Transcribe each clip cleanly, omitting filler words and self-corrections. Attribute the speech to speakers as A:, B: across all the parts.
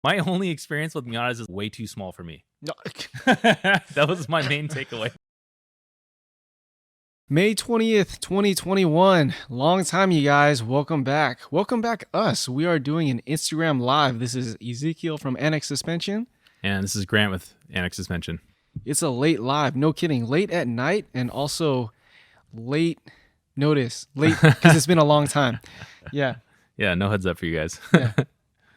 A: My only experience with Miatas is way too small for me.
B: No.
A: That was my main takeaway.
B: May 20th, 2021. Long time, you guys. Welcome back. Welcome back, us. We are doing an Instagram live. This is Ezekiel from Annex Suspension.
A: And this is Grant with Annex Suspension.
B: It's a late live. No kidding. Late at night and also late notice. Late because it's been a long time. Yeah.
A: Yeah, no heads up for you guys.
B: Yeah.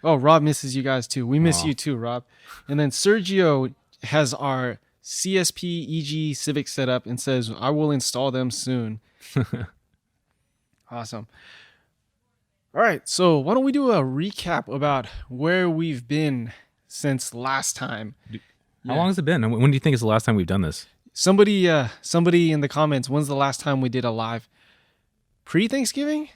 B: Oh, Rob misses you guys too. We miss you too, Rob. And then Sergio has our CSP EG Civic setup and says, I will install them soon. Awesome. All right. So why don't we do a recap about where we've been since last time?
A: How long has it been? When do you think is the last time we've done this?
B: Somebody in the comments, when's the last time we did a live? Pre-Thanksgiving?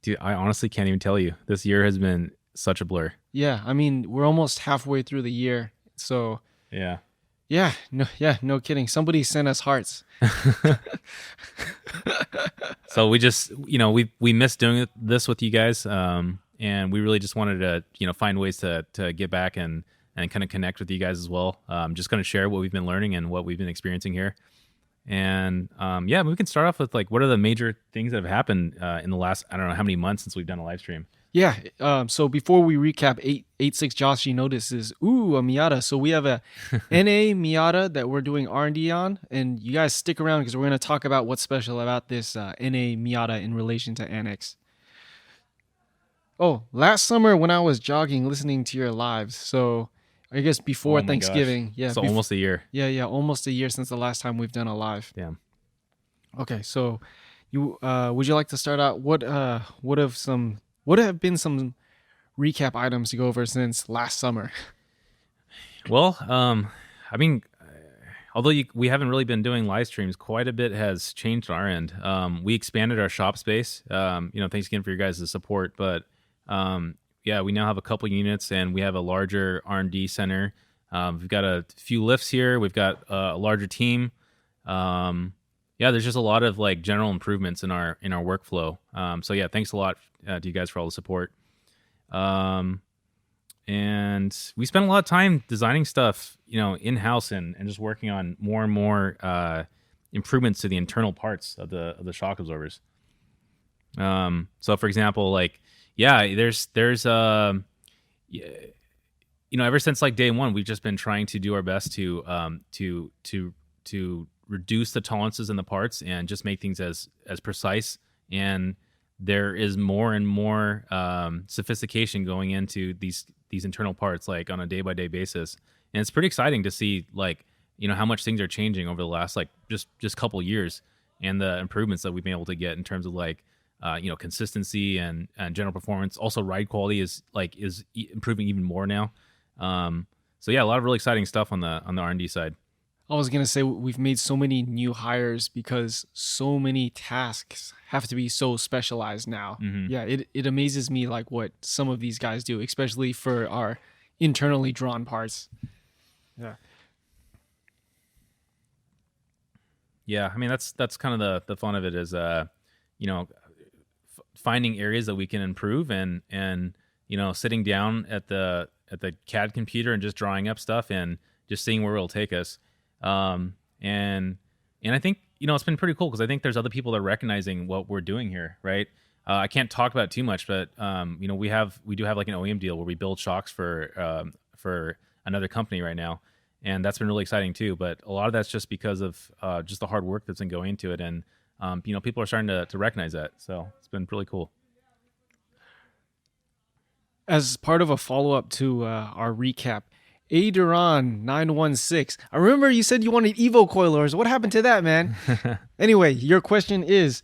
A: Dude, I honestly can't even tell you. This year has been such a blur.
B: Yeah, I mean, we're almost halfway through the year. So no kidding. Somebody sent us hearts.
A: So we just, we missed doing this with you guys. And we really just wanted to, find ways to get back and kind of connect with you guys as well. Just going to share what we've been learning and what we've been experiencing here. And we can start off with what are the major things that have happened in the last, I don't know how many months since we've done a live stream.
B: Yeah. So before we recap, 886 Joshi notices, a Miata. So we have a NA Miata that we're doing R&D on, and you guys stick around because we're going to talk about what's special about this NA Miata in relation to Annex. Oh, last summer when I was jogging, listening to your lives. So I guess before Thanksgiving.
A: Gosh. Yeah. So almost a year.
B: Yeah. Almost a year since the last time we've done a live.
A: Damn.
B: Okay. So you, would you like to start out? What have been some recap items to go over since last summer?
A: Well, I mean, although we haven't really been doing live streams, quite a bit has changed on our end. We expanded our shop space. Thanks again for your guys' support. But we now have a couple units and we have a larger R&D center. We've got a few lifts here. We've got a larger team. There's just a lot of general improvements in our workflow. Thanks a lot to you guys for all the support. And we spent a lot of time designing stuff, in-house and just working on more and more improvements to the internal parts of the shock absorbers. So for example, there's ever since day one, we've just been trying to do our best to reduce the tolerances in the parts and just make things as precise. And there is more and more sophistication going into these internal parts, on a day-by-day basis. And it's pretty exciting to see, how much things are changing over the last, just couple years, and the improvements that we've been able to get in terms of, consistency and general performance. Also, ride quality is improving even more now. A lot of really exciting stuff on the R&D side.
B: I was going to say we've made so many new hires because so many tasks have to be so specialized now. Mm-hmm. Yeah, it amazes me what some of these guys do, especially for our internally drawn parts. Yeah.
A: Yeah, I mean that's kind of the fun of it is finding areas that we can improve and sitting down at the CAD computer and just drawing up stuff and just seeing where it'll take us. And I think, it's been pretty cool because I think there's other people that are recognizing what we're doing here, right? I can't talk about it too much, but, we do have an OEM deal where we build shocks for another company right now. And that's been really exciting too. But a lot of that's just because of, just the hard work that's been going into it. And, people are starting to recognize that. So it's been really cool.
B: As part of a follow-up to our recap, Aderon916. I remember you said you wanted Evo coilers. What happened to that, man? Anyway, your question is,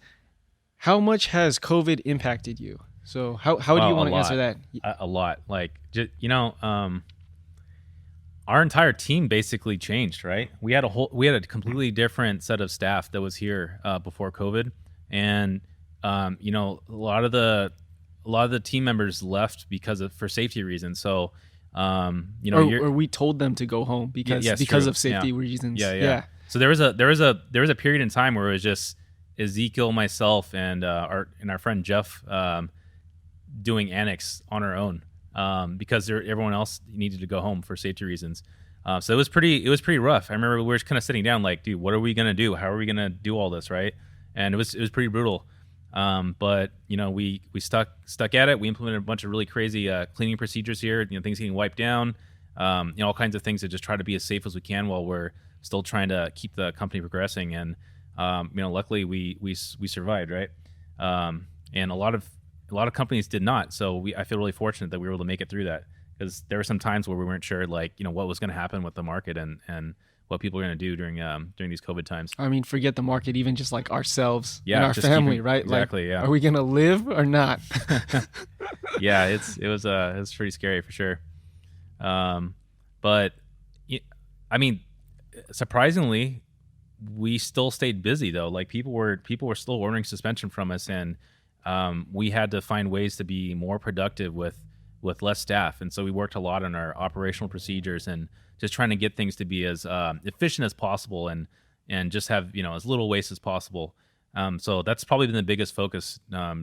B: how much has COVID impacted you? So how do you want to answer that?
A: A lot. Our entire team basically changed, right? We had a completely different set of staff that was here before COVID, and a lot of the team members left for safety reasons. So.
B: Or we told them to go home because of safety reasons.
A: Yeah. So there was a period in time where it was just Ezekiel, myself, and our friend Jeff doing Annex on our own. because everyone else needed to go home for safety reasons. So it was pretty rough. I remember we were kind of sitting down like, dude, what are we gonna do? How are we gonna do all this, right? And it was pretty brutal. But we stuck at it. We implemented a bunch of really crazy cleaning procedures here. Things getting wiped down. All kinds of things to just try to be as safe as we can while we're still trying to keep the company progressing. And luckily we survived, right? And a lot of companies did not. So I feel really fortunate that we were able to make it through that, because there were some times where we weren't sure, like, what was going to happen with the market and what people are going to do during these COVID times.
B: I mean, forget the market, even just like ourselves and our
A: just
B: family, right?
A: Exactly.
B: Like,
A: yeah.
B: Are we going to live or not?
A: Yeah, it was pretty scary for sure. But I mean, surprisingly, we still stayed busy though. Like people were still ordering suspension from us, and we had to find ways to be more productive with less staff. And so we worked a lot on our operational procedures and just trying to get things to be as efficient as possible and just have as little waste as possible. So that's probably been the biggest focus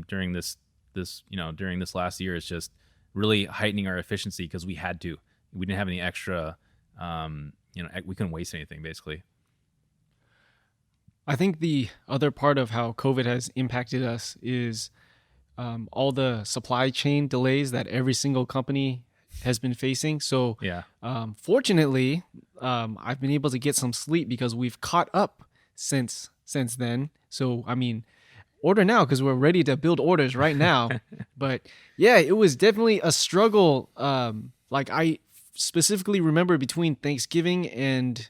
A: during this during this last year, is just really heightening our efficiency, because we had to. We didn't have any extra. We couldn't waste anything basically.
B: I think the other part of how COVID has impacted us is all the supply chain delays that every single company has been facing. So
A: yeah,
B: fortunately, I've been able to get some sleep because we've caught up since then. So I mean, order now because we're ready to build orders right now. But yeah, it was definitely a struggle. Like I specifically remember between Thanksgiving and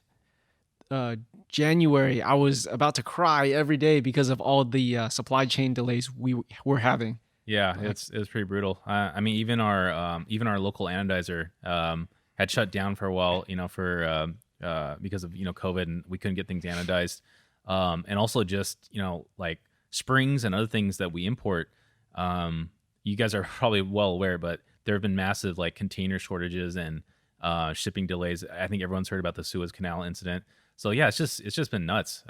B: January, I was about to cry every day because of all the supply chain delays we were having.
A: Yeah, it was pretty brutal. I mean, even our local anodizer had shut down for a while, for because of COVID, and we couldn't get things anodized. And also just like springs and other things that we import. You guys are probably well aware, but there have been massive like container shortages and shipping delays. I think everyone's heard about the Suez Canal incident. So yeah, it's just been nuts.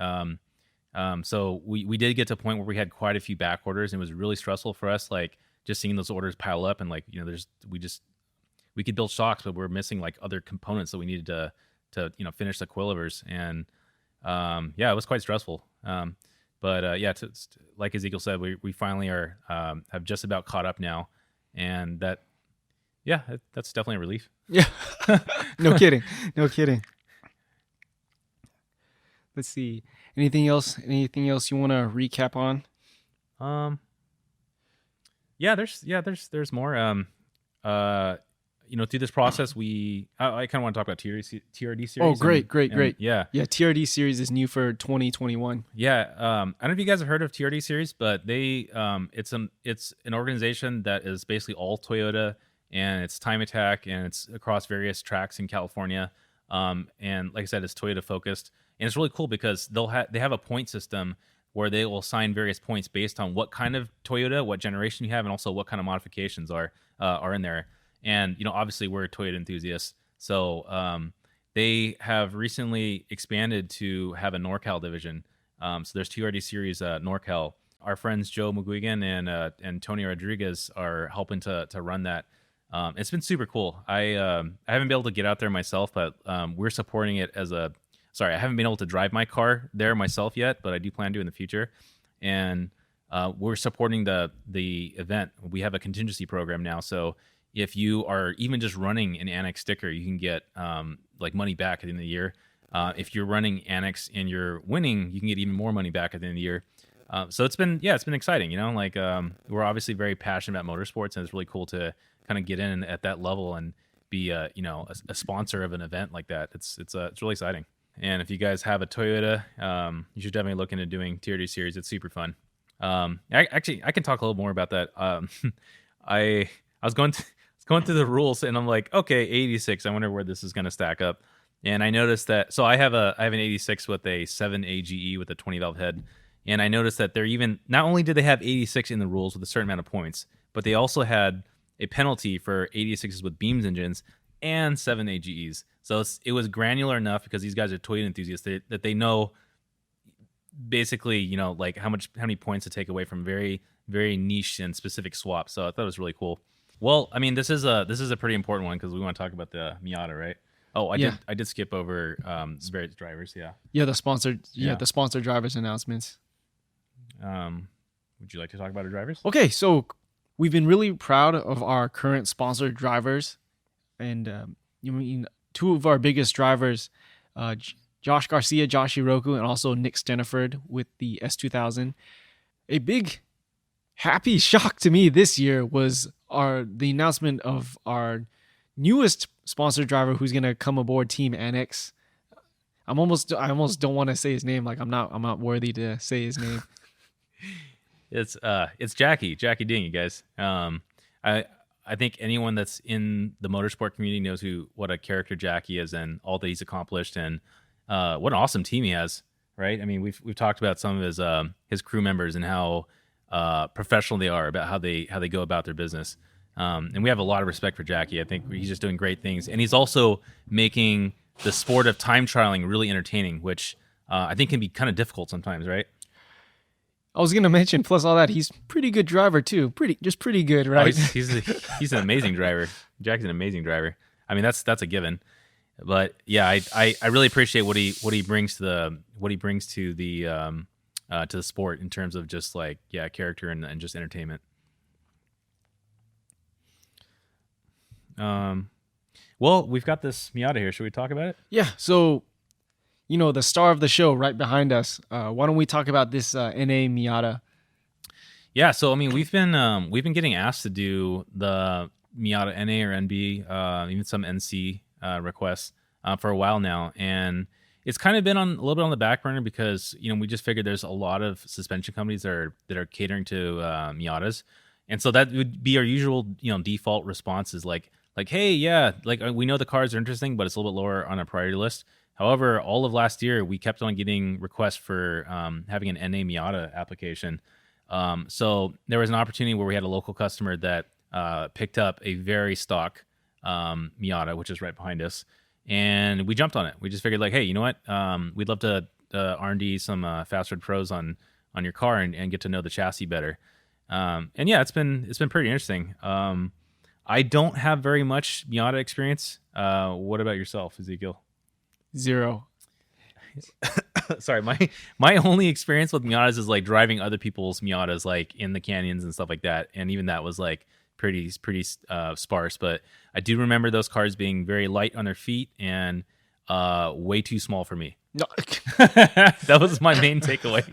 A: So we did get to a point where we had quite a few back orders, and it was really stressful for us, like just seeing those orders pile up, and like we could build shocks, but we're missing like other components that we needed to finish the coilovers, and it was quite stressful. But like Ezekiel said, we finally are have just about caught up now, and that's definitely a relief.
B: Yeah, no kidding. Let's see. Anything else you want to recap on?
A: There's more. Through this process, I kind of want to talk about TRD series.
B: Oh, great.
A: Yeah.
B: TRD series is new for 2021.
A: Yeah. I don't know if you guys have heard of TRD series, but they it's an organization that is basically all Toyota, and it's time attack, and it's across various tracks in California. And like I said, it's Toyota focused. And it's really cool because they have a point system where they will assign various points based on what kind of Toyota, what generation you have, and also what kind of modifications are in there. And obviously we're Toyota enthusiasts, so they have recently expanded to have a NorCal division. So there's TRD Series NorCal. Our friends Joe McGuigan and Tony Rodriguez are helping to run that. It's been super cool. I haven't been able to get out there myself, but we're supporting it as a. Sorry, I haven't been able to drive my car there myself yet, but I do plan to in the future. And we're supporting the event. We have a contingency program now, so if you are even just running an Annex sticker, you can get like money back at the end of the year. If you're running Annex and you're winning, you can get even more money back at the end of the year. So it's been exciting. We're obviously very passionate about motorsports, and it's really cool to kind of get in at that level and be a sponsor of an event like that. It's really exciting. And if you guys have a Toyota, you should definitely look into doing TRD series. It's super fun. I can talk a little more about that. I was going through the rules, and I'm like, okay, 86. I wonder where this is going to stack up. And I noticed that. So I have an 86 with a 7 AGE with a 20 valve head, and I noticed that they're even not only did they have 86 in the rules with a certain amount of points, but they also had a penalty for 86s with beams engines and 7 AGEs. So it was granular enough because these guys are Toyota enthusiasts that they know basically, like how many points to take away from very, very niche and specific swaps. So I thought it was really cool. Well, I mean, this is a pretty important one because we want to talk about the Miata, right? Oh, I
B: Yeah.
A: did skip over various drivers. Yeah.
B: Yeah,
A: Yeah.
B: the sponsored drivers announcements.
A: Would you like to talk about our drivers?
B: Okay, so we've been really proud of our current sponsored drivers, and you mean two of our biggest drivers, Josh Garcia, Josh Iroku, and also Nick Steniford with the S2000. A big happy shock to me this year was the announcement of our newest sponsored driver who's gonna come aboard Team Annex. I almost don't want to say his name. Like I'm not worthy to say his name.
A: It's Jackie Ding, you guys. I think anyone that's in the motorsport community knows what a character Jackie is and all that he's accomplished, and what an awesome team he has. Right? I mean, we've talked about some of his crew members and how professional they are about how they go about their business. And we have a lot of respect for Jackie. I think he's just doing great things, and he's also making the sport of time trialing really entertaining, which I think can be kind of difficult sometimes, right?
B: I was gonna mention, plus all that, he's pretty good driver too. Pretty good, right?
A: Oh, he's an amazing driver. Jack's an amazing driver. I mean, that's a given. But yeah, I really appreciate what he brings to the sport in terms of just like character and just entertainment. Well, we've got this Miata here. Should we talk about it?
B: Yeah. So, the star of the show right behind us. Why don't we talk about this NA Miata?
A: Yeah. So I mean, we've been getting asked to do the Miata NA or NB, even some NC requests for a while now, and it's kind of been a little bit on the back burner because we just figured there's a lot of suspension companies that are catering to Miatas, and so that would be our usual default response is like hey, yeah, like we know the cars are interesting, but it's a little bit lower on our priority list. However, all of last year we kept on getting requests for having an NA Miata application. So there was an opportunity where we had a local customer that picked up a very stock Miata, which is right behind us, and we jumped on it. We just figured like, hey, you know what? We'd love to R&D some Fast Red Pros on your car and get to know the chassis better. And yeah, it's been pretty interesting. I don't have very much Miata experience. What about yourself, Ezekiel?
B: 0.
A: Sorry, my only experience with Miatas is like driving other people's Miatas, like in the canyons and stuff like that, and even that was like pretty sparse. But I do remember those cars being very light on their feet and way too small for me.
B: No.
A: That was my main takeaway.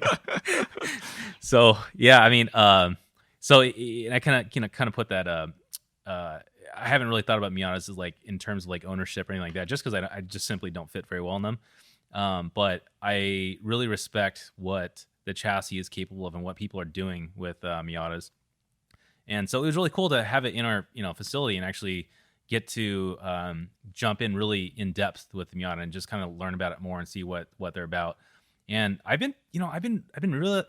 A: So yeah, I mean, so I kind of put that. I haven't really thought about Miatas as like in terms of like ownership or anything like that, just because I just simply don't fit very well in them. But I really respect what the chassis is capable of and what people are doing with Miatas. And so it was really cool to have it in our facility and actually get to jump in really in depth with the Miata and just kind of learn about it more and see what they're about. And I've been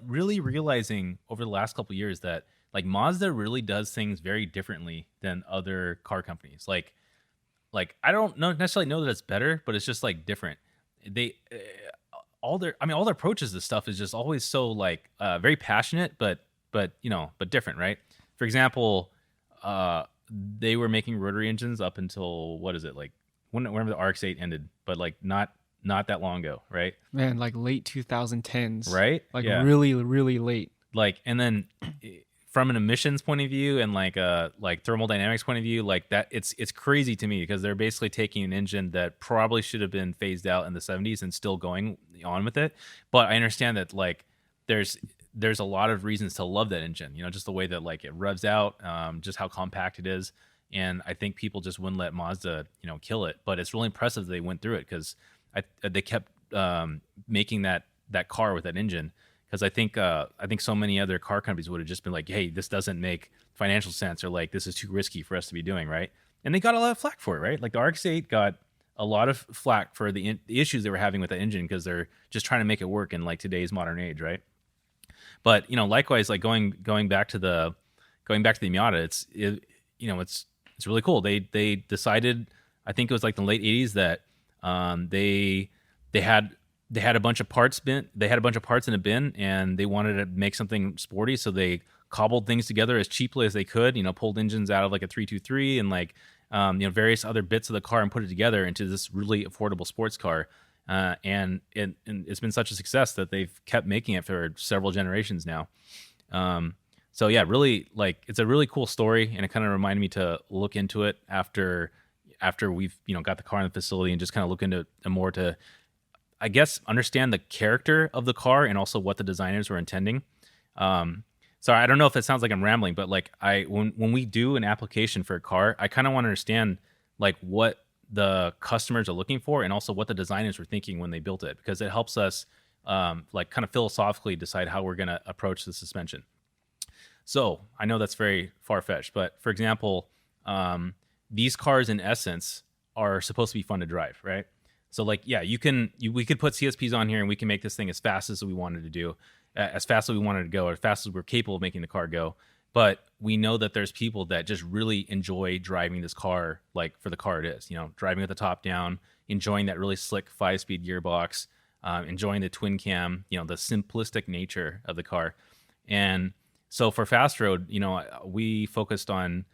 A: really realizing over the last couple of years that like Mazda really does things very differently than other car companies. Like I don't necessarily know that it's better, but it's just like different. They all their approaches to stuff is just always so like very passionate, but different, right? For example, they were making rotary engines up until what is it like whenever the RX-8 ended, but like not that long ago, right?
B: Man, like late 2010s,
A: right?
B: Like really, really late.
A: Like, and then from an emissions point of view and like thermal dynamics point of view, like that, it's crazy to me because they're basically taking an engine that probably should have been phased out in the 70s and still going on with it. But I understand that like there's a lot of reasons to love that engine, just the way that like it revs out, just how compact it is. And I think people just wouldn't let Mazda, kill it. But it's really impressive that they went through it because they kept making that car with that engine. Because I think so many other car companies would have just been like, hey, this doesn't make financial sense, or like this is too risky for us to be doing, right? And they got a lot of flack for it, right? Like the RX-8 got a lot of flack for the issues they were having with that engine because they're just trying to make it work in like today's modern age, right? But likewise, like going back to the Miata, it's really cool. They decided, I think it was like the late 80s that they had a bunch of parts in a bin, and they wanted to make something sporty, so they cobbled things together as cheaply as they could, pulled engines out of like a 323 and like various other bits of the car and put it together into this really affordable sports car. And it's been such a success that they've kept making it for several generations now. So yeah, really, like, it's a really cool story, and it kind of reminded me to look into it after we've got the car in the facility, and just kind of look into it more to, I guess, understand the character of the car and also what the designers were intending. Sorry, I don't know if it sounds like I'm rambling, but like when we do an application for a car, I kind of want to understand like what the customers are looking for and also what the designers were thinking when they built it, because it helps us like kind of philosophically decide how we're going to approach the suspension. So I know that's very far-fetched, but for example, these cars in essence are supposed to be fun to drive, right? So like, yeah, we could put CSPs on here and we can make this thing as fast as we wanted to do, as fast as we wanted to go, or as fast as we're capable of making the car go. But we know that there's people that just really enjoy driving this car, like for the car it is, driving with the top down, enjoying that really slick 5-speed gearbox, enjoying the twin cam, the simplistic nature of the car. And so for Fast Road, we focused on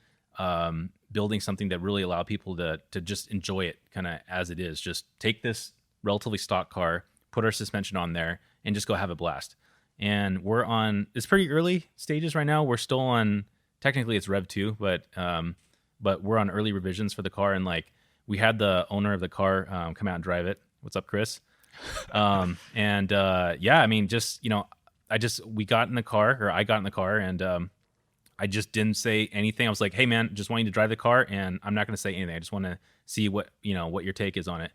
A: building something that really allowed people to just enjoy it kind of as it is. Just take this relatively stock car, put our suspension on there, and just go have a blast. And it's pretty early stages right now. We're still on, technically it's Rev 2, but we're on early revisions for the car. And like, we had the owner of the car come out and drive it. What's up, Chris? Yeah, I mean, we got in the car, or I got in the car, and I just didn't say anything. I was like, hey man, just want you to drive the car, and I'm not going to say anything. I just want to see what your take is on it.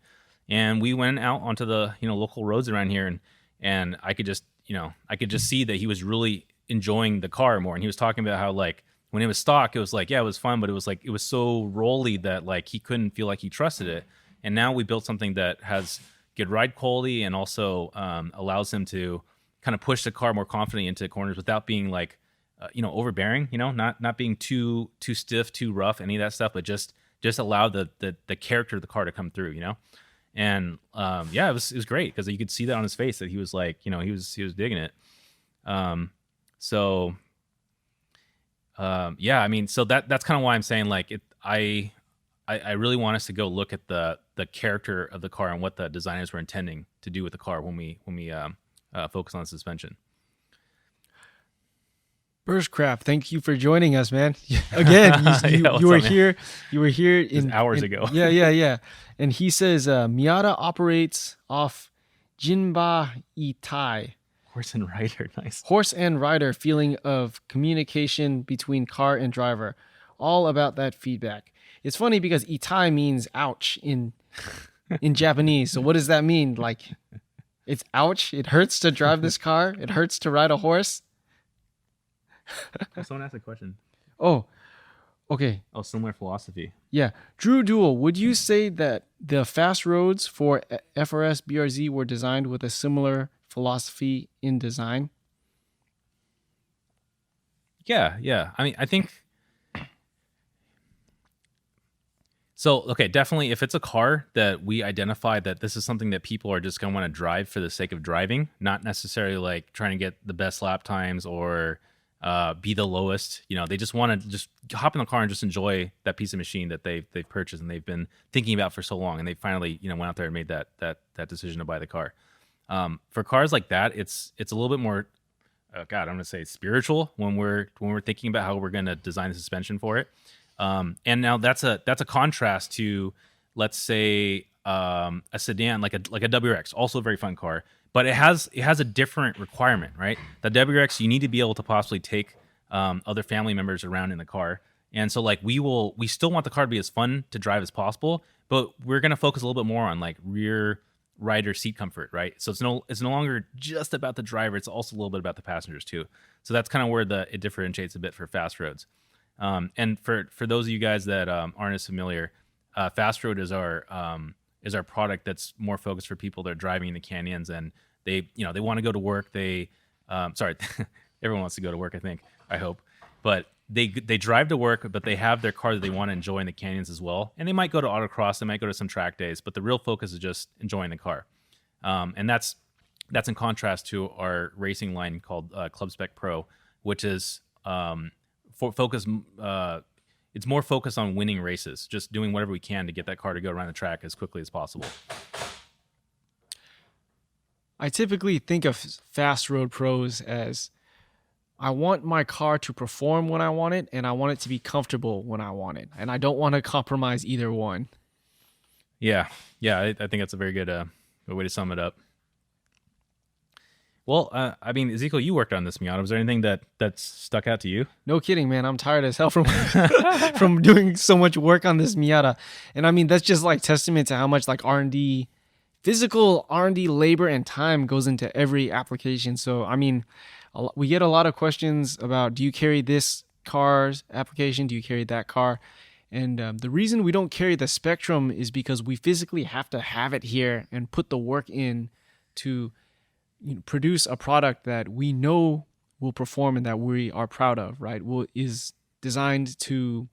A: And we went out onto the local roads around here, and I could just see that he was really enjoying the car more. And he was talking about how like when it was stock, it was like, yeah, it was fun, but it was like, it was so rolly that like he couldn't feel like he trusted it. And now we built something that has good ride quality and also allows him to kind of push the car more confidently into corners without being like, overbearing, not being too stiff, too rough, any of that stuff, but just allow the character of the car to come through, And yeah, it was great because you could see that on his face that he was like, he was digging it. Yeah, I mean, so that's kind of why I'm saying like I really want us to go look at the character of the car and what the designers were intending to do with the car when we focus on the suspension.
B: Burstcraft, thank you for joining us, man. Again, you were here. You were here
A: hours ago.
B: Yeah. And he says Miata operates off Jinba Itai.
A: Horse and rider, nice.
B: Horse and rider, feeling of communication between car and driver. All about that feedback. It's funny because Itai means ouch in Japanese. So what does that mean? Like, it's ouch. It hurts to drive this car. It hurts to ride a horse.
A: Someone asked a question.
B: Oh, okay.
A: Oh, similar philosophy.
B: Yeah. Drew Duel, would you say that the fast roads for FRS BRZ were designed with a similar philosophy in design?
A: Yeah. I mean, I think so. Okay, definitely. If it's a car that we identify that this is something that people are just going to want to drive for the sake of driving, not necessarily like trying to get the best lap times or be the lowest, they just want to just hop in the car and just enjoy that piece of machine that they've purchased and they've been thinking about for so long, and they finally went out there and made that decision to buy the car. For cars like that, it's a little bit more I'm going to say spiritual when we're thinking about how we're going to design the suspension for it. And now that's a contrast to, let's say, a sedan like a WRX, also a very fun car. But it has a different requirement, right? The WRX, you need to be able to possibly take other family members around in the car, and so like we still want the car to be as fun to drive as possible, but we're gonna focus a little bit more on like rear rider seat comfort, right? So it's no longer just about the driver; it's also a little bit about the passengers too. So that's kind of where it differentiates a bit for fast roads. And for those of you guys that aren't as familiar, fast road is our product that's more focused for people that are driving in the canyons, and they want to go to work. Everyone wants to go to work, I hope, but they drive to work, but they have their car that they want to enjoy in the canyons as well. And they might go to autocross, they might go to some track days, but the real focus is just enjoying the car. And that's in contrast to our racing line called Club Spec Pro, which is it's more focused on winning races, just doing whatever we can to get that car to go around the track as quickly as possible.
B: I typically think of fast road pros as I want my car to perform when I want it, and I want it to be comfortable when I want it, and I don't want to compromise either one.
A: Yeah, I think that's a very good way to sum it up. Well, I mean, Ezekiel, you worked on this Miata. Was there anything that's stuck out to you?
B: No kidding, man. I'm tired as hell from from doing so much work on this Miata, and I mean that's just like testament to how much like R&D, physical R&D labor and time goes into every application. So I mean, we get a lot of questions about, do you carry this car's application? Do you carry that car? And the reason we don't carry the Spectrum is because we physically have to have it here and put the work in to produce a product that we know will perform and that we are proud of, right? Is designed to,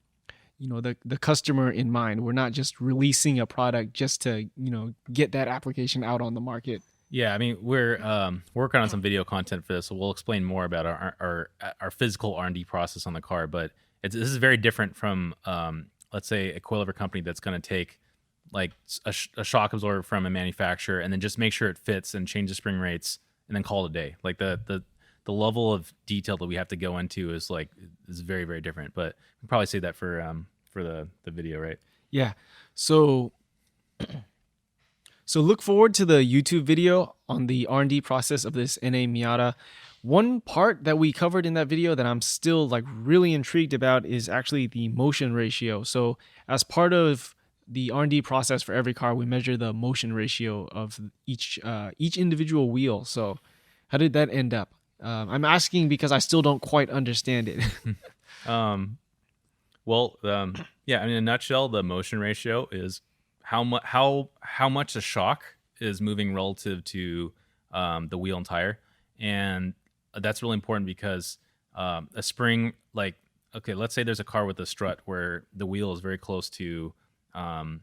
B: the customer in mind. We're not just releasing a product just to, get that application out on the market.
A: Yeah, I mean, we're working on some video content for this, so we'll explain more about our physical R&D process on the car. But this is very different from, let's say, a coilover company that's going to take like a shock absorber from a manufacturer and then just make sure it fits and change the spring rates and then call it a day. Like the level of detail that we have to go into is very, very different. But we'll probably say that for the video, right?
B: Yeah. So look forward to the YouTube video on the R&D process of this NA Miata. One part that we covered in that video that I'm still like really intrigued about is actually the motion ratio. So as part of the R&D process for every car, we measure the motion ratio of each individual wheel. So how did that end up? I'm asking because I still don't quite understand it.
A: Yeah, in a nutshell, the motion ratio is how much the shock is moving relative to the wheel and tire. And that's really important because a spring, let's say there's a car with a strut where the wheel is very close to the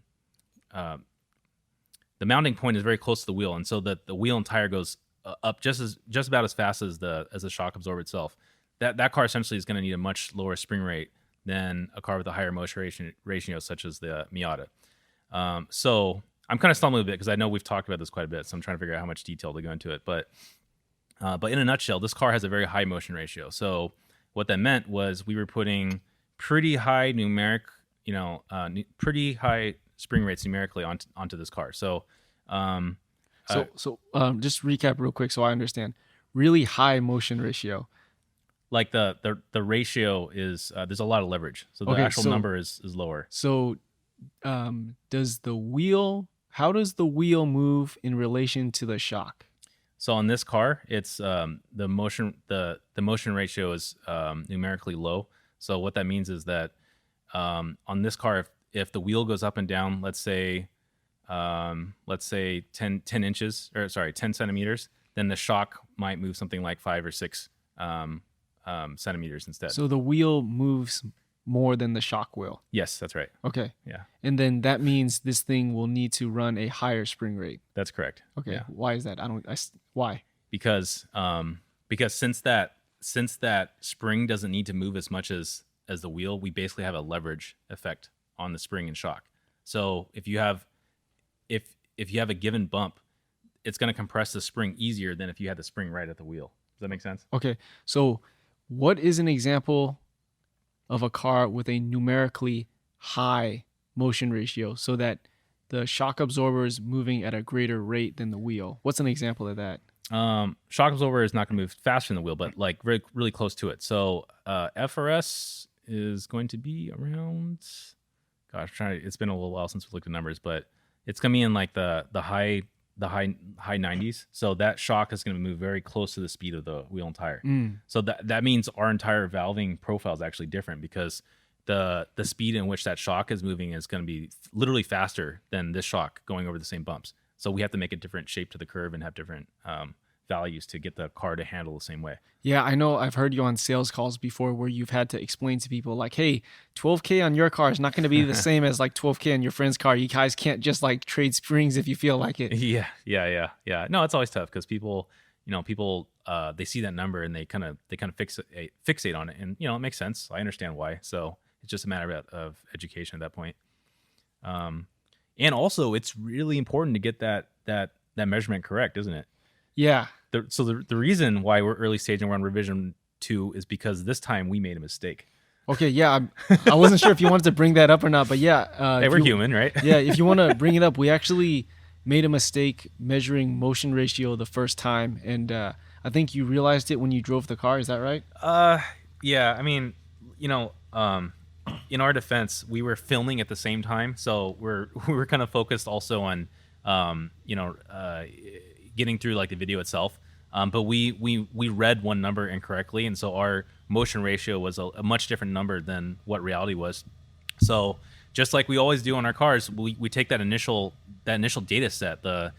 A: mounting point is very close to the wheel, and so that the wheel and tire goes up just about as fast as the shock absorber itself. That car essentially is going to need a much lower spring rate than a car with a higher motion ratio, such as the Miata. So I'm kind of stumbling a bit because I know we've talked about this quite a bit, so I'm trying to figure out how much detail to go into it. But in a nutshell, this car has a very high motion ratio. So what that meant was we were putting pretty high pretty high spring rates numerically onto this car. So
B: just recap real quick so I understand. Really high motion ratio.
A: Like the ratio is there's a lot of leverage, so the actual number is lower.
B: So how does the wheel move in relation to the shock?
A: So on this car, it's the motion ratio is numerically low. So what that means is that on this car, if the wheel goes up and down, let's say 10 centimeters, then the shock might move something like 5 or 6 centimeters instead.
B: So the wheel moves more than the shock will.
A: Yes, that's right.
B: Okay.
A: Yeah.
B: And then that means this thing will need to run a higher spring rate.
A: That's correct.
B: Okay.
A: Yeah.
B: Why is that? Why?
A: Because since that spring doesn't need to move as much as the wheel, we basically have a leverage effect on the spring and shock. So if you have a given bump, it's going to compress the spring easier than if you had the spring right at the wheel. Does that make sense?
B: Okay. So what is an example of a car with a numerically high motion ratio so that the shock absorber is moving at a greater rate than the wheel? What's an example of that?
A: Shock absorber is not going to move faster than the wheel, but like really, really close to it. So FRS is going to be around, it's been a little while since we looked at numbers, but it's going to be in like the high 90s. So that shock is going to move very close to the speed of the wheel and tire. So that means our entire valving profile is actually different because the speed in which that shock is moving is going to be literally faster than this shock going over the same bumps. So we have to make a different shape to the curve and have different values to get the car to handle the same way.
B: Yeah, I know. I've heard you on sales calls before where you've had to explain to people like, hey, 12K on your car is not going to be the same as like 12K on your friend's car. You guys can't just like trade springs if you feel like it.
A: Yeah. No, it's always tough because people, people they see that number and they kind of fixate on it, and it makes sense. I understand why. So it's just a matter of education at that point. And also it's really important to get that measurement correct, isn't it?
B: Yeah.
A: So the reason why we're early stage and we're on revision 2 is because this time we made a mistake.
B: Okay, yeah, I wasn't sure if you wanted to bring that up or not, but yeah.
A: Hey, we're human, right?
B: Yeah, if you want to bring it up, we actually made a mistake measuring motion ratio the first time, and I think you realized it when you drove the car. Is that right?
A: Yeah. I mean, in our defense, we were filming at the same time, so we were kind of focused also on, getting through like the video itself. But we read one number incorrectly, and so our motion ratio was a much different number than what reality was. So just like we always do on our cars, we take that initial data set, the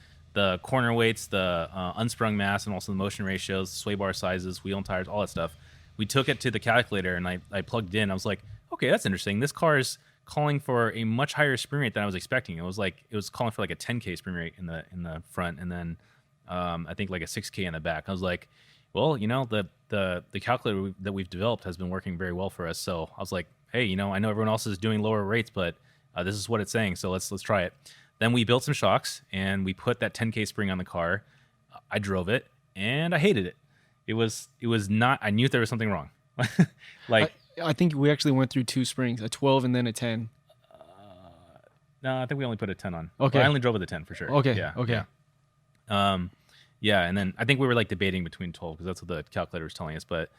A: corner weights, the unsprung mass, and also the motion ratios, sway bar sizes, wheel and tires, all that stuff. We took it to the calculator, and I plugged it in. I was like, okay, that's interesting. This car is calling for a much higher spring rate than I was expecting. It was calling for like a 10K spring rate in the front, and then I think like a 6K in the back. I was like, well, the calculator that we've developed has been working very well for us. So I was like, hey, I know everyone else is doing lower rates, but this is what it's saying. So let's try it. Then we built some shocks and we put that 10K spring on the car. I drove it and I hated it. It was not. I knew there was something wrong.
B: I think we actually went through 2 springs, a 12 and then a 10.
A: No, I think we only put a 10 on.
B: Okay,
A: well, I only drove with a 10 for sure.
B: Okay,
A: yeah,
B: okay.
A: Yeah. Yeah, and then I think we were like debating between 12 because that's what the calculator was telling us. But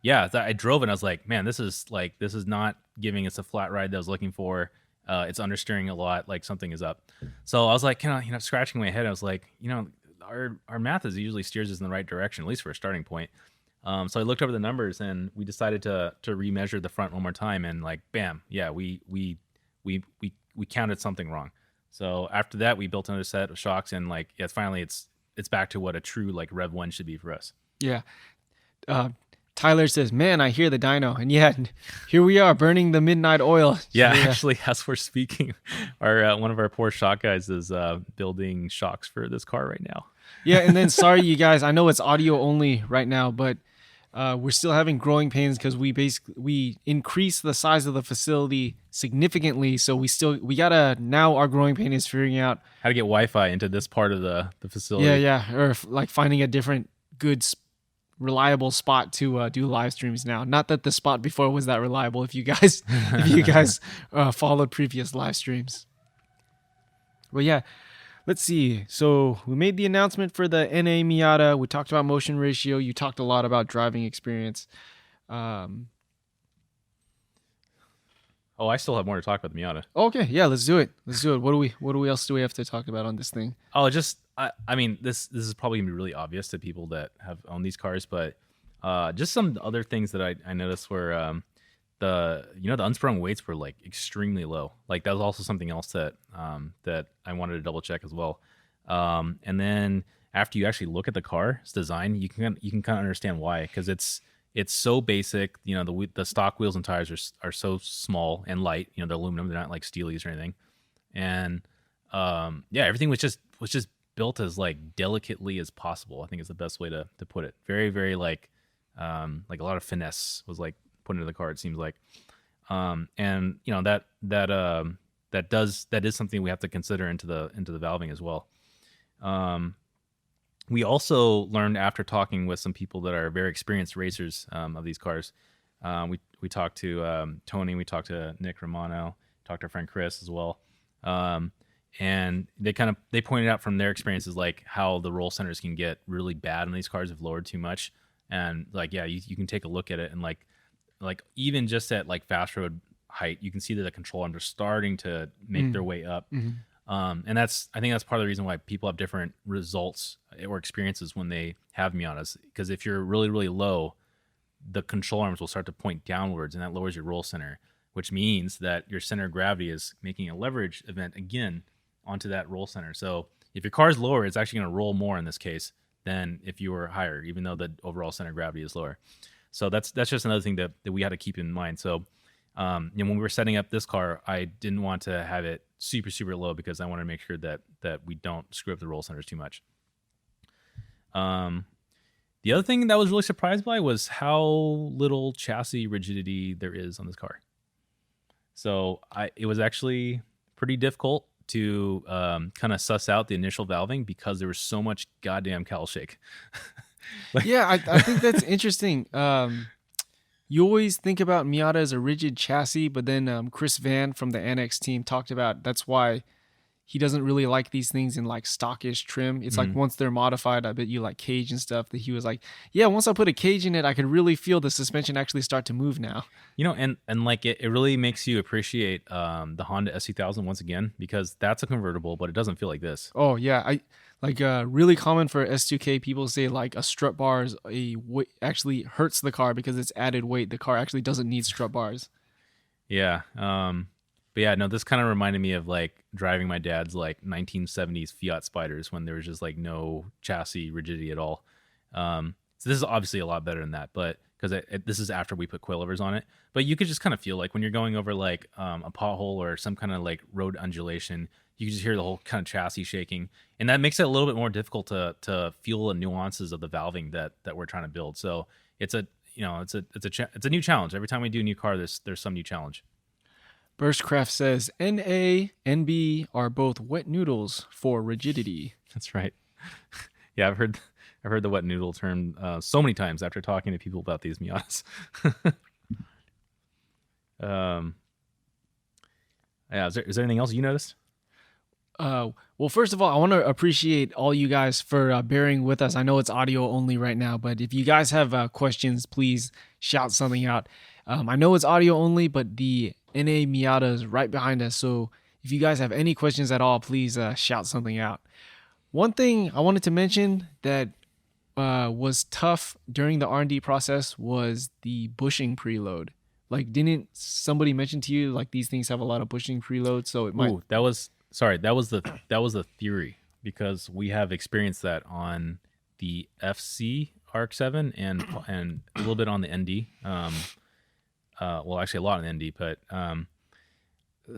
A: yeah, I drove it and I was like, man, this is not giving us a flat ride that I was looking for. It's understeering a lot, like something is up. So I was like, kind of scratching my head. I was like, our math usually steers us in the right direction, at least for a starting point. So I looked over the numbers and we decided to remeasure the front one more time, and like, bam, yeah, we counted something wrong. So after that, we built another set of shocks, and like, yeah, finally it's back to what a true like Rev 1 should be for us.
B: Yeah. Tyler says, man, I hear the dyno. And yeah, here we are burning the midnight oil.
A: Yeah, actually, as we're speaking, our one of our poor shock guys is building shocks for this car right now.
B: Yeah, and then sorry, you guys, I know it's audio only right now, but we're still having growing pains because we increased the size of the facility significantly. So now our growing pain is figuring out
A: how to get Wi-Fi into this part of the facility.
B: Yeah. Or like finding a different good, reliable spot to do live streams now. Not that the spot before was that reliable. If you guys followed previous live streams. But yeah, let's see. So we made the announcement for the NA Miata. We talked about motion ratio. You talked a lot about driving experience.
A: Oh, I still have more to talk about the Miata.
B: Okay, yeah, let's do it. What else do we have to talk about on this thing?
A: Oh, I mean, this is probably gonna be really obvious to people that have owned these cars, but just some other things that I noticed were the unsprung weights were like extremely low. Like that was also something else that I wanted to double check as well. And then after you actually look at the car's design, you can kind of understand why, because it's so basic. The stock wheels and tires are so small and light. They're aluminum. They're not like steelies or anything. And yeah, everything was just built as like delicately as possible. I think is the best way to put it. Very, very like a lot of finesse was like put into the car. It seems like, and that is something we have to consider into the valving as well. We also learned after talking with some people that are very experienced racers of these cars. We talked to Tony, we talked to Nick Romano, talked to our friend Chris as well. And they pointed out from their experiences like how the roll centers can get really bad when these cars have lowered too much. And like, yeah, you can take a look at it, and like even just at like fast road height, you can see that the control arms are starting to make their way up. Mm-hmm. And I think that's part of the reason why people have different results or experiences when they have Miatas. Because if you're really, really low, the control arms will start to point downwards, and that lowers your roll center, which means that your center of gravity is making a leverage event again onto that roll center. So if your car is lower, it's actually going to roll more in this case than if you were higher, even though the overall center of gravity is lower. So that's just another thing that we had to keep in mind. So when we were setting up this car, I didn't want to have it super, super low because I wanted to make sure that we don't screw up the roll centers too much. Um, the other thing that I was really surprised by was how little chassis rigidity there is on this car. So it was actually pretty difficult to kind of suss out the initial valving because there was so much goddamn cowl shake.
B: Yeah, I think that's interesting. You always think about Miata as a rigid chassis, but then Chris Van from the Annex team talked about that's why he doesn't really like these things in like stockish trim. It's like once they're modified, I bet you like cage and stuff, that he was like, yeah, once I put a cage in it, I could really feel the suspension actually start to move now.
A: And like it really makes you appreciate the Honda SC1000 once again, because that's a convertible, but it doesn't feel like this.
B: Oh yeah, I like really common for S2K. People say like a strut bar is actually hurts the car because it's added weight. The car actually doesn't need strut bars.
A: Yeah. But yeah, no, this kind of reminded me of like driving my dad's like 1970s Fiat Spiders when there was just like no chassis rigidity at all. So this is obviously a lot better than that, but because this is after we put coilovers on it. But you could just kind of feel like when you're going over like a pothole or some kind of like road undulation, you can just hear the whole kind of chassis shaking, and that makes it a little bit more difficult to feel the nuances of the valving that we're trying to build. So it's a new challenge. Every time we do a new car, there's some new challenge.
B: Burstcraft says NA, NB are both wet noodles for rigidity.
A: That's right. Yeah, I've heard the wet noodle term so many times after talking to people about these Miatas. Yeah, is there anything else you noticed?
B: Well, first of all, I want to appreciate all you guys for bearing with us. I know it's audio only right now, but if you guys have questions, please shout something out. I know it's audio only, but the NA Miata is right behind us. So if you guys have any questions at all, please shout something out. One thing I wanted to mention that was tough during the R&D process was the bushing preload. Like, didn't somebody mention to you like these things have a lot of bushing preload? So it might.
A: Ooh, that was the theory, because we have experienced that on the FC RX-7 and a little bit on the ND. Well, actually a lot on the ND, but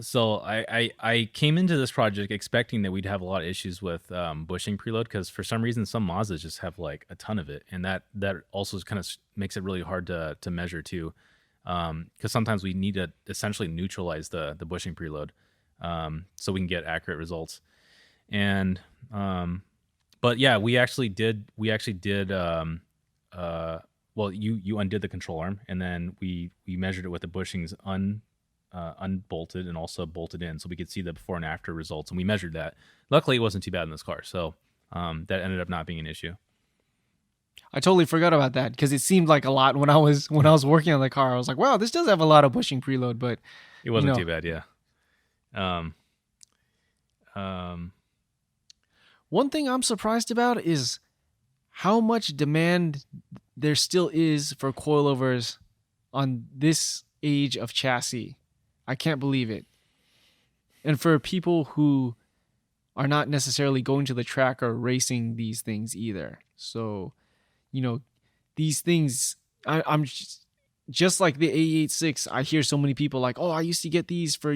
A: so I came into this project expecting that we'd have a lot of issues with bushing preload, because for some reason some Mazdas just have like a ton of it, and that also kind of makes it really hard to measure too, because sometimes we need to essentially neutralize the bushing preload so we can get accurate results. And but yeah, we actually did well, you undid the control arm, and then we measured it with the bushings unbolted and also bolted in, so we could see the before and after results, and we measured that. Luckily, it wasn't too bad in this car, so that ended up not being an issue.
B: I totally forgot about that because it seemed like a lot when I was working on the car. I was like, wow, this does have a lot of bushing preload, but
A: it wasn't too bad, yeah.
B: One thing I'm surprised about is how much demand there still is for coilovers on this age of chassis. I can't believe it. And for people who are not necessarily going to the track or racing these things either. So, these things, I'm just like the A86. I hear so many people like, oh, I used to get these for,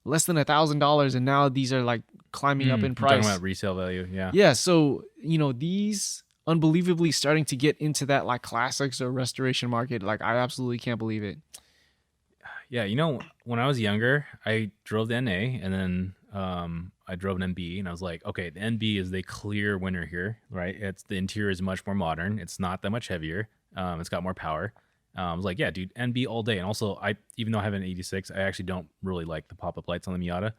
B: less than $1,000, and now these are like climbing up in price.
A: Talking about resale value, yeah.
B: Yeah, so these unbelievably starting to get into that like classics or restoration market. Like, I absolutely can't believe it.
A: Yeah, when I was younger, I drove the NA, and then I drove an NB, and I was like, okay, the NB is the clear winner here, right? The interior is much more modern. It's not that much heavier. It's got more power. I was like, yeah, dude, NB all day. And also, even though I have an 86, I actually don't really like the pop-up lights on the Miata.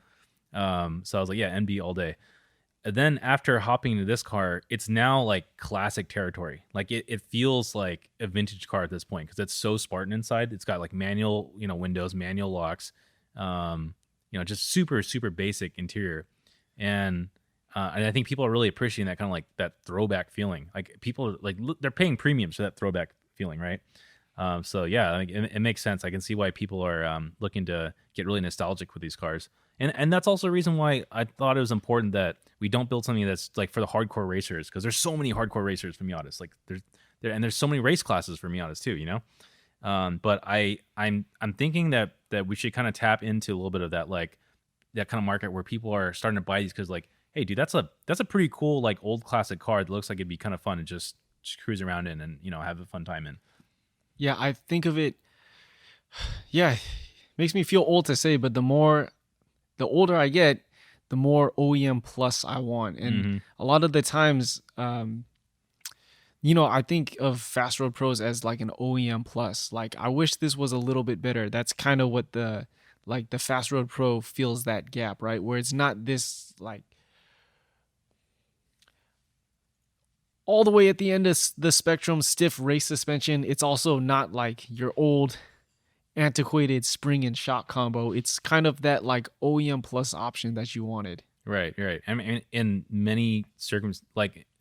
A: So I was like, yeah, NB all day. And then after hopping into this car, it's now like classic territory. Like it feels like a vintage car at this point because it's so Spartan inside. It's got like manual, windows, manual locks, just super, super basic interior. And I think people are really appreciating that kind of like that throwback feeling. Like people they're paying premiums for that throwback feeling, right? So yeah, it makes sense. I can see why people are looking to get really nostalgic with these cars. And that's also a reason why I thought it was important that we don't build something that's like for the hardcore racers, because there's so many hardcore racers for Miatas. Like there's so many race classes for Miatas too, But I'm thinking that we should kind of tap into a little bit of that, like that kind of market where people are starting to buy these because like hey, dude, that's a pretty cool like old classic car that looks like it'd be kind of fun to just cruise around in and have a fun time in.
B: Yeah, I think of it. Yeah, makes me feel old to say, but the older I get, the more OEM plus I want. And a lot of the times, I think of Fast Road Pros as like an OEM plus. Like, I wish this was a little bit better. That's kind of what the Fast Road Pro feels, that gap, right? Where it's not this like all the way at the end of the spectrum stiff race suspension. It's also not like your old antiquated spring and shock combo. It's kind of that like OEM plus option that you wanted.
A: Right. I mean, in many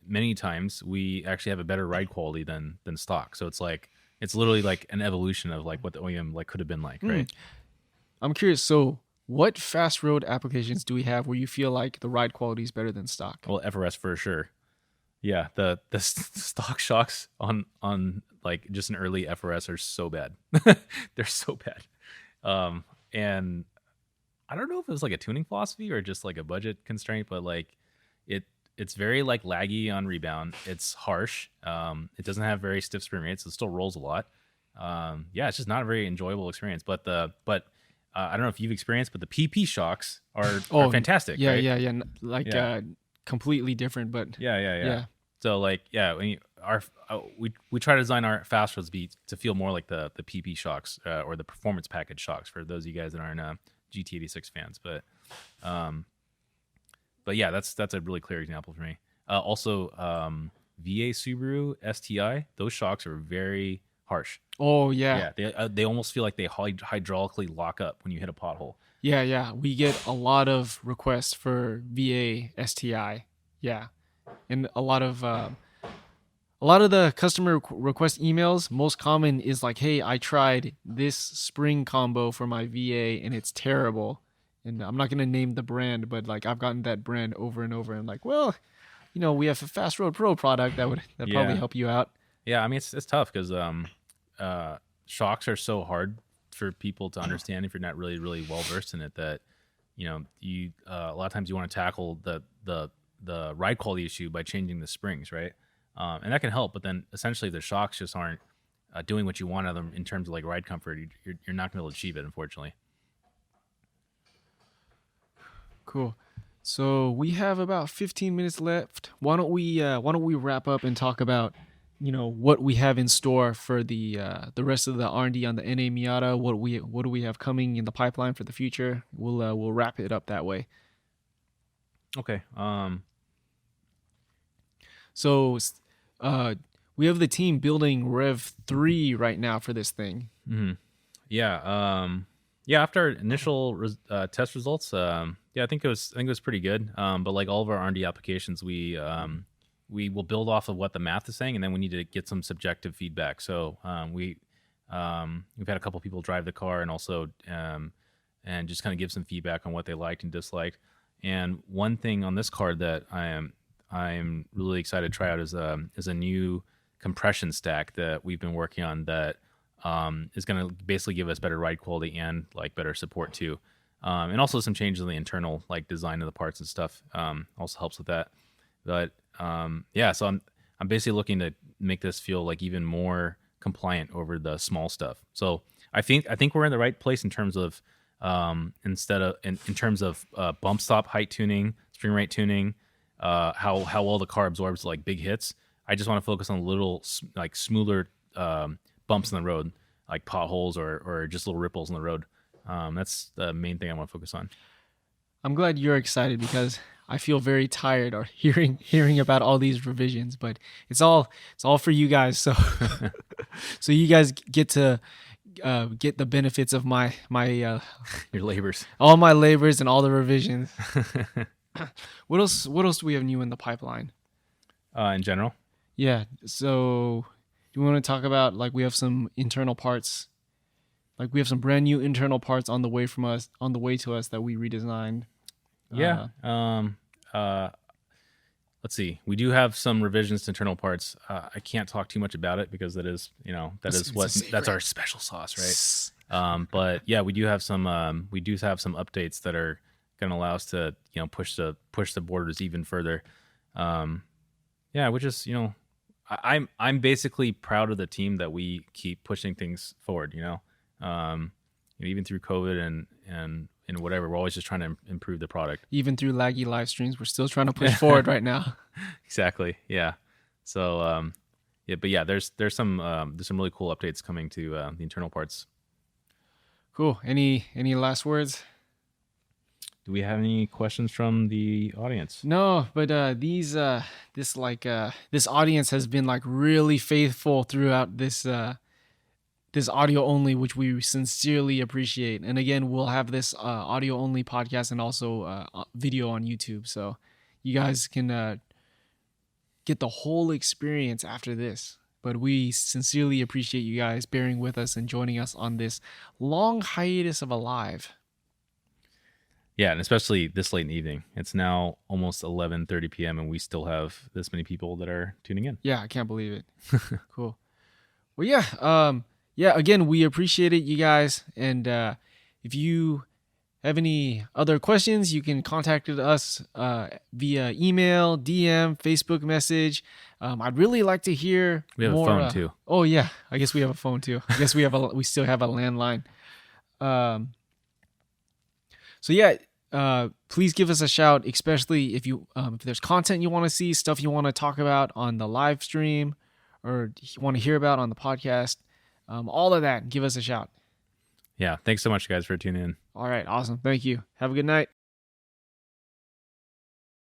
A: many times we actually have a better ride quality than stock. So it's like it's literally like an evolution of like what the OEM like could have been like, right?
B: I'm curious. So, what fast road applications do we have where you feel like the ride quality is better than stock?
A: Well, FRS for sure. Yeah, the stock shocks on like just an early FRS are so bad. They're so bad. And I don't know if it was like a tuning philosophy or just like a budget constraint, but like it's very like laggy on rebound. It's harsh. It doesn't have very stiff spring rates. It still rolls a lot. Yeah, it's just not a very enjoyable experience. But I don't know if you've experienced, but the PP shocks are fantastic.
B: Yeah,
A: right?
B: yeah. Like completely different, but
A: Yeah. So like, we try to design our fast roads to feel more like the PP shocks or the performance package shocks for those of you guys that aren't GT86 fans. But yeah, that's a really clear example for me. Also, VA Subaru STI, those shocks are very harsh.
B: Oh yeah.
A: They almost feel like they hydraulically lock up when you hit a pothole.
B: Yeah. We get a lot of requests for VA STI. Yeah. And a lot of the customer request emails, most common is like, hey, I tried this spring combo for my VA and it's terrible. And I'm not going to name the brand, but like I've gotten that brand over and over. And like, well, we have a Fast Road Pro product that probably help you out.
A: Yeah, I mean, it's tough because shocks are so hard for people to understand if you're not really, really well versed in it, that, you a lot of times you want to tackle the ride quality issue by changing the springs, right? And that can help, but then essentially the shocks just aren't doing what you want out of them in terms of like ride comfort. You're not going to be able to achieve it, unfortunately.
B: Cool. So we have about 15 minutes left. Why don't we wrap up and talk about what we have in store for the rest of the R&D on the NA Miata? What do we have coming in the pipeline for the future? We'll wrap it up that way.
A: Okay.
B: So we have the team building Rev 3 right now for this thing.
A: Mm-hmm. Yeah. After our initial test results, I think it was pretty good. But like all of our R&D applications, we will build off of what the math is saying, and then we need to get some subjective feedback. So we've had a couple people drive the car and also and just kind of give some feedback on what they liked and disliked. And one thing on this card that I'm really excited to try out is a new compression stack that we've been working on that is going to basically give us better ride quality and like better support too, and also some changes in the internal like design of the parts and stuff also helps with that. But so I'm basically looking to make this feel like even more compliant over the small stuff. So I think we're in the right place in terms of in terms of bump stop height tuning, spring rate tuning, how well the car absorbs like big hits. I just want to focus on little like smoother bumps in the road, like potholes or just little ripples in the road. That's the main thing I want to focus on.
B: I'm glad you're excited because I feel very tired or hearing about all these revisions, but it's all for you guys. So so you guys get to get the benefits of my your
A: labors,
B: all my labors and all the revisions. What else do we have new in the pipeline?
A: In general?
B: Yeah. So do you want to talk about like we have some internal parts, like we have some brand new internal parts on the way to us that we redesigned.
A: Yeah. Let's see. We do have some revisions to internal parts. I can't talk too much about it because that's our special sauce, right? But yeah, we do have some updates that are going to allow us to, push the borders even further. Yeah, which is, I'm basically proud of the team that we keep pushing things forward, even through COVID and whatever, we're always just trying to improve the product.
B: Even through laggy live streams, we're still trying to push forward right now.
A: Exactly. Yeah. So, but yeah, there's some really cool updates coming to the internal parts.
B: Cool. Any last words?
A: Do we have any questions from the audience?
B: No, but this audience has been like really faithful throughout this audio only, which we sincerely appreciate. And again, we'll have this audio only podcast and also video on YouTube, so you guys can get the whole experience after this. But we sincerely appreciate you guys bearing with us and joining us on this long hiatus of a live.
A: Yeah, and especially this late in the evening. It's now almost 11:30 p.m. and we still have this many people that are tuning in.
B: Yeah, I can't believe it. Cool. Well, yeah. Again, we appreciate it, you guys. And if you have any other questions, you can contact us via email, DM, Facebook message. I'd really like to hear
A: We have
B: more,
A: a phone too.
B: Oh yeah, I guess we have a phone too. I guess we still have a landline. So yeah, please give us a shout, especially if there's content you want to see, stuff you want to talk about on the live stream, or you want to hear about on the podcast. All of that, give us a shout.
A: Yeah, thanks so much, guys, for tuning in.
B: All right, awesome. Thank you. Have a good night.